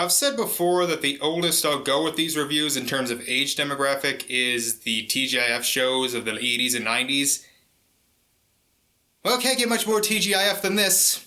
I've said before that the oldest I'll go with these reviews in terms of age demographic is the TGIF shows of the 80s and 90s. Well, can't get much more TGIF than this.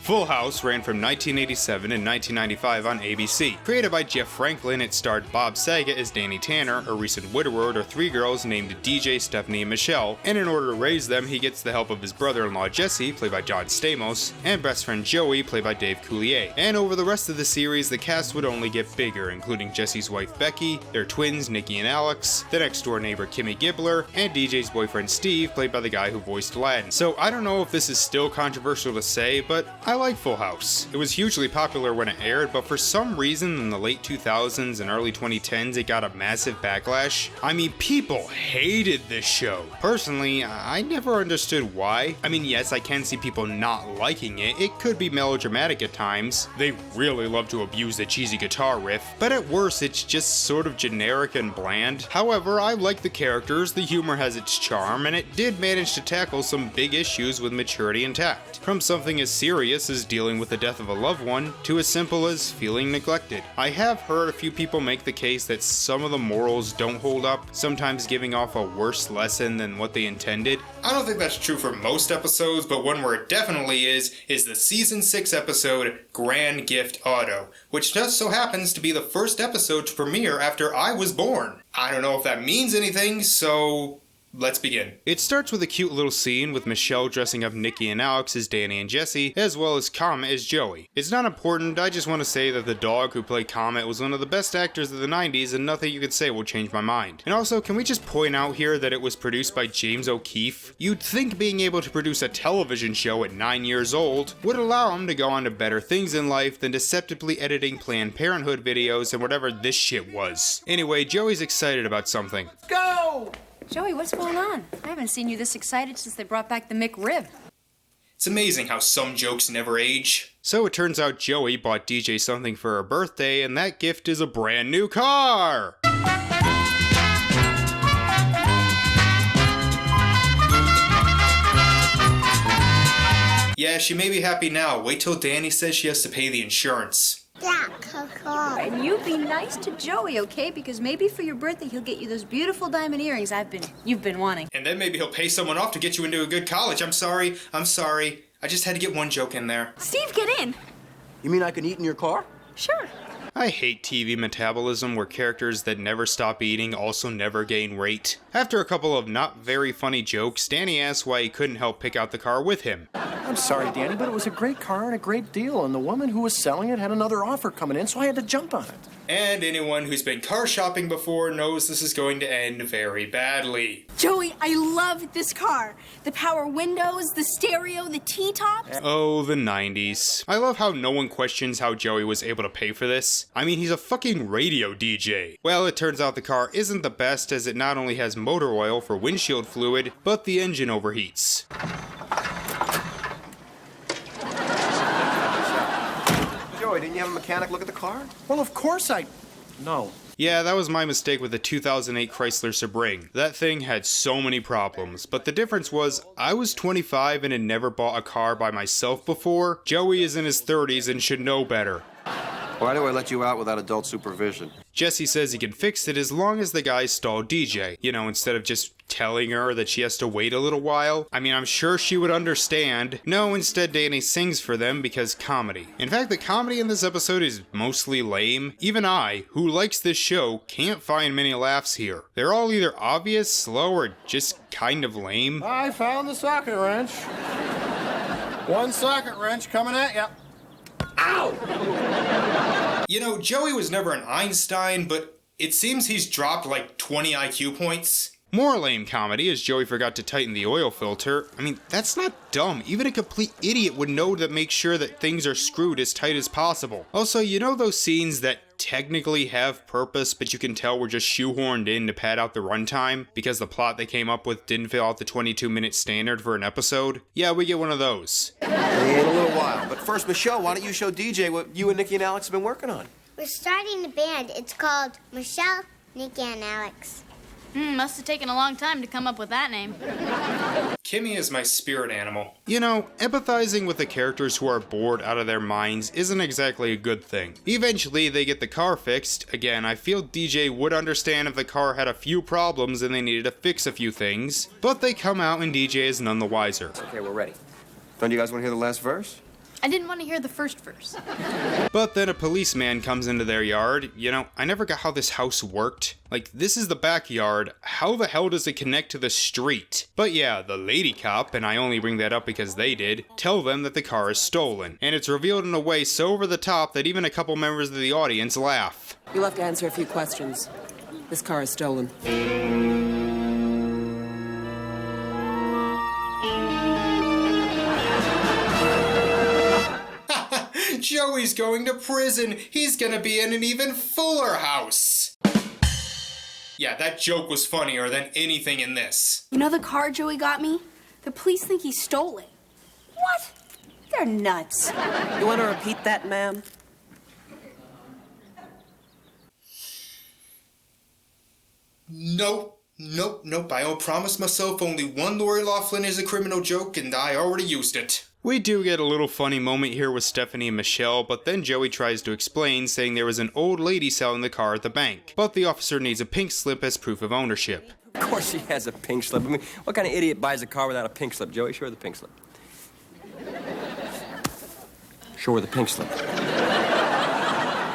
Full House ran from 1987 and 1995 on ABC. Created by Jeff Franklin, it starred Bob Saget as Danny Tanner, a recent widower to three girls named DJ, Stephanie, and Michelle, and in order to raise them, he gets the help of his brother-in-law Jesse, played by John Stamos, and best friend Joey, played by Dave Coulier. And over the rest of the series, the cast would only get bigger, including Jesse's wife Becky, their twins Nikki and Alex, the next-door neighbor Kimmy Gibbler, and DJ's boyfriend Steve, played by the guy who voiced Aladdin. So I don't know if this is still controversial to say, but I like Full House. It was hugely popular when it aired, but for some reason in the late 2000s and early 2010s it got a massive backlash. I mean, people hated this show. Personally, I never understood why. I mean, yes, I can see people not liking it. It could be melodramatic at times. They really love to abuse the cheesy guitar riff, but at worst it's just sort of generic and bland. However, I like the characters, the humor has its charm, and it did manage to tackle some big issues with maturity and tact. From something as serious as dealing with the death of a loved one, to as simple as feeling neglected. I have heard a few people make the case that some of the morals don't hold up, sometimes giving off a worse lesson than what they intended. I don't think that's true for most episodes, but one where it definitely is the season 6 episode Grand Gift Auto, which just so happens to be the first episode to premiere after I was born. I don't know if that means anything, so let's begin. It starts with a cute little scene with Michelle dressing up Nikki and Alex as Danny and Jesse, as well as Comet as Joey. It's not important, I just want to say that the dog who played Comet was one of the best actors of the 90s, and nothing you could say will change my mind. And also, can we just point out here that it was produced by James O'Keefe? You'd think being able to produce a television show at 9 years old would allow him to go on to better things in life than deceptively editing Planned Parenthood videos and whatever this shit was. Anyway, Joey's excited about something. Go! Joey, what's going on? I haven't seen you this excited since they brought back the McRib. It's amazing how some jokes never age. So it turns out Joey bought DJ something for her birthday, and that gift is a brand new car! Yeah, she may be happy now. Wait till Danny says she has to pay the insurance. Yeah, Coco. And you be nice to Joey, okay? Because maybe for your birthday he'll get you those beautiful diamond earrings you've been wanting. And then maybe he'll pay someone off to get you into a good college. I'm sorry. I just had to get one joke in there. Steve, get in! You mean I can eat in your car? Sure. I hate TV metabolism where characters that never stop eating also never gain weight. After a couple of not very funny jokes, Danny asks why he couldn't help pick out the car with him. I'm sorry, Danny, but it was a great car and a great deal, and the woman who was selling it had another offer coming in, so I had to jump on it. And anyone who's been car shopping before knows this is going to end very badly. Joey, I love this car. The power windows, the stereo, the T-tops. Oh, the 90s. I love how no one questions how Joey was able to pay for this. I mean, he's a fucking radio DJ. Well, it turns out the car isn't the best, as it not only has motor oil for windshield fluid, but the engine overheats. Joey, didn't you have a mechanic look at the car? Well, of course No. Yeah, that was my mistake with the 2008 Chrysler Sebring. That thing had so many problems, but the difference was I was 25 and had never bought a car by myself before. Joey is in his 30s and should know better. Why do I let you out without adult supervision? Jesse says he can fix it as long as the guy stalled DJ. You know, instead of just telling her that she has to wait a little while. I mean, I'm sure she would understand. No, instead Danny sings for them because comedy. In fact, the comedy in this episode is mostly lame. Even I, who likes this show, can't find many laughs here. They're all either obvious, slow, or just kind of lame. I found the socket wrench. One socket wrench coming at ya. Ow! You know, Joey was never an Einstein, but it seems he's dropped like 20 IQ points. More lame comedy as Joey forgot to tighten the oil filter. I mean, that's not dumb. Even a complete idiot would know to make sure that things are screwed as tight as possible. Also, you know those scenes that technically have purpose, but you can tell were just shoehorned in to pad out the runtime because the plot they came up with didn't fill out the 22-minute standard for an episode? Yeah, we get one of those. In a little while. But first, Michelle, why don't you show DJ what you and Nikki and Alex have been working on? We're starting a band. It's called Michelle, Nikki, and Alex. Must have taken a long time to come up with that name. Kimmy is my spirit animal. You know, empathizing with the characters who are bored out of their minds isn't exactly a good thing. Eventually, they get the car fixed. Again, I feel DJ would understand if the car had a few problems and they needed to fix a few things, but they come out and DJ is none the wiser. Okay, we're ready. Don't you guys want to hear the last verse? I didn't want to hear the first verse. But then a policeman comes into their yard. You know, I never got how this house worked. Like, this is the backyard. How the hell does it connect to the street? But yeah, the lady cop, and I only bring that up because they did, tell them that the car is stolen. And it's revealed in a way so over the top that even a couple members of the audience laugh. You'll have to answer a few questions. This car is stolen. Joey's going to prison. He's gonna be in an even fuller house. Yeah, that joke was funnier than anything in this. You know the car Joey got me? The police think he stole it. What? They're nuts. You want to repeat that, ma'am? Nope. I promised myself only one Lori Loughlin is a criminal joke, and I already used it. We do get a little funny moment here with Stephanie and Michelle, but then Joey tries to explain, saying there was an old lady selling the car at the bank, but the officer needs a pink slip as proof of ownership. Of course she has a pink slip. I mean, what kind of idiot buys a car without a pink slip? Joey, show her the pink slip. Show her the pink slip.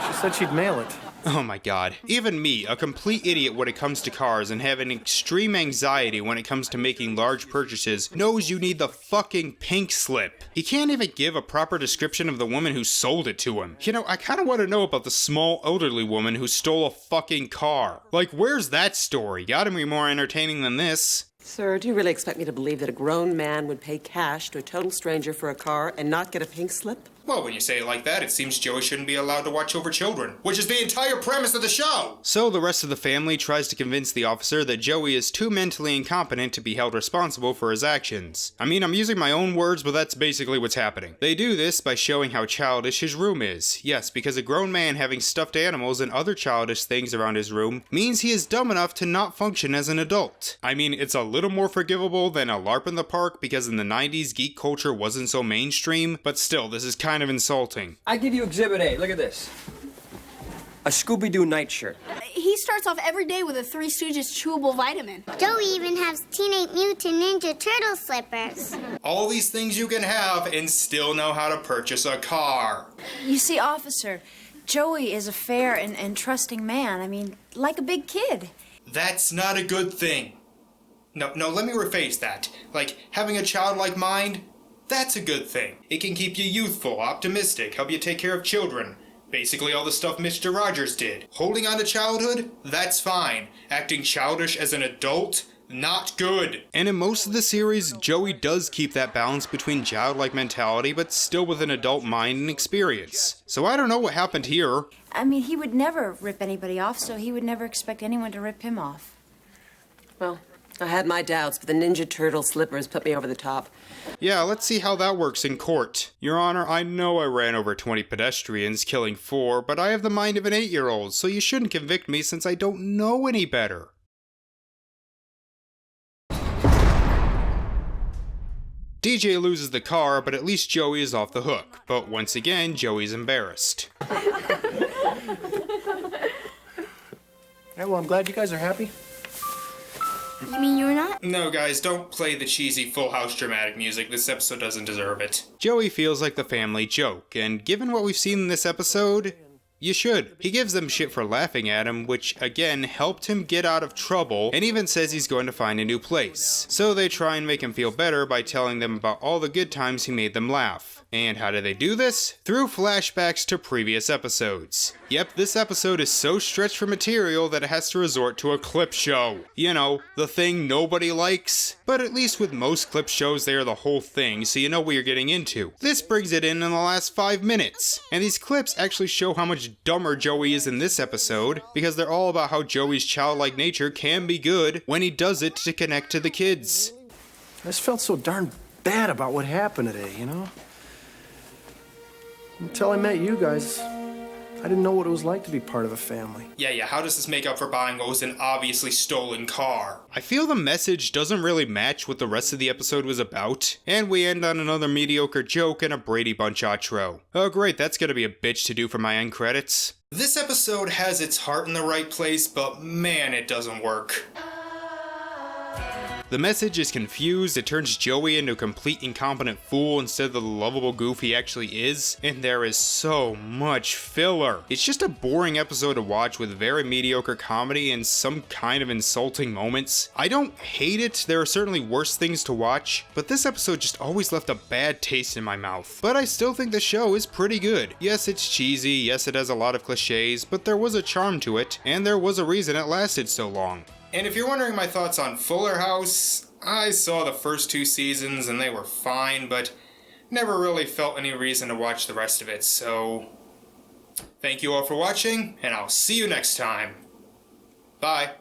She said she'd mail it. Oh my god. Even me, a complete idiot when it comes to cars and having extreme anxiety when it comes to making large purchases, knows you need the fucking pink slip. He can't even give a proper description of the woman who sold it to him. You know, I kinda wanna know about the small elderly woman who stole a fucking car. Like, where's that story? Gotta be more entertaining than this. Sir, do you really expect me to believe that a grown man would pay cash to a total stranger for a car and not get a pink slip? Well, when you say it like that, it seems Joey shouldn't be allowed to watch over children, which is the entire premise of the show! So the rest of the family tries to convince the officer that Joey is too mentally incompetent to be held responsible for his actions. I mean, I'm using my own words, but that's basically what's happening. They do this by showing how childish his room is. Yes, because a grown man having stuffed animals and other childish things around his room means he is dumb enough to not function as an adult. I mean, it's a little more forgivable than a LARP in the park because in the 90s geek culture wasn't so mainstream, but still, this is kind of insulting. I give you Exhibit A. Look at this. A Scooby-Doo nightshirt. He starts off every day with a Three Stooges chewable vitamin. Joey even has Teenage Mutant Ninja Turtle slippers. All these things you can have and still know how to purchase a car. You see, officer, Joey is a fair and trusting man. I mean, like a big kid. That's not a good thing. No, let me rephrase that. Like, having a childlike mind, that's a good thing. It can keep you youthful, optimistic, help you take care of children. Basically all the stuff Mr. Rogers did. Holding on to childhood? That's fine. Acting childish as an adult? Not good. And in most of the series, Joey does keep that balance between childlike mentality, but still with an adult mind and experience. So I don't know what happened here. I mean, he would never rip anybody off, so he would never expect anyone to rip him off. Well, I had my doubts, but the Ninja Turtle slippers put me over the top. Yeah, let's see how that works in court. Your Honor, I know I ran over 20 pedestrians, killing 4, but I have the mind of an 8-year-old, so you shouldn't convict me since I don't know any better. DJ loses the car, but at least Joey is off the hook. But once again, Joey's embarrassed. Yeah, well, I'm glad you guys are happy. You mean you're not? No, guys, don't play the cheesy Full House dramatic music. This episode doesn't deserve it. Joey feels like the family joke, and given what we've seen in this episode, you should. He gives them shit for laughing at him, which, again, helped him get out of trouble, and even says he's going to find a new place. So they try and make him feel better by telling them about all the good times he made them laugh. And how do they do this? Through flashbacks to previous episodes. Yep, this episode is so stretched for material that it has to resort to a clip show. You know, the thing nobody likes. But at least with most clip shows, they are the whole thing, so you know what you're getting into. This brings it in the last 5 minutes. And these clips actually show how much dumber Joey is in this episode, because they're all about how Joey's childlike nature can be good when he does it to connect to the kids. I just felt so darn bad about what happened today, you know? Until I met you guys, I didn't know what it was like to be part of a family. Yeah, how does this make up for buying what was an obviously stolen car? I feel the message doesn't really match what the rest of the episode was about, and we end on another mediocre joke and a Brady Bunch outro. Oh great, that's gonna be a bitch to do for my end credits. This episode has its heart in the right place, but man, it doesn't work. The message is confused, it turns Joey into a complete incompetent fool instead of the lovable goof he actually is, and there is so much filler. It's just a boring episode to watch with very mediocre comedy and some kind of insulting moments. I don't hate it, there are certainly worse things to watch, but this episode just always left a bad taste in my mouth. But I still think the show is pretty good. Yes, it's cheesy, yes it has a lot of cliches, but there was a charm to it, and there was a reason it lasted so long. And if you're wondering my thoughts on Fuller House, I saw the first 2 seasons and they were fine, but never really felt any reason to watch the rest of it, so thank you all for watching, and I'll see you next time. Bye.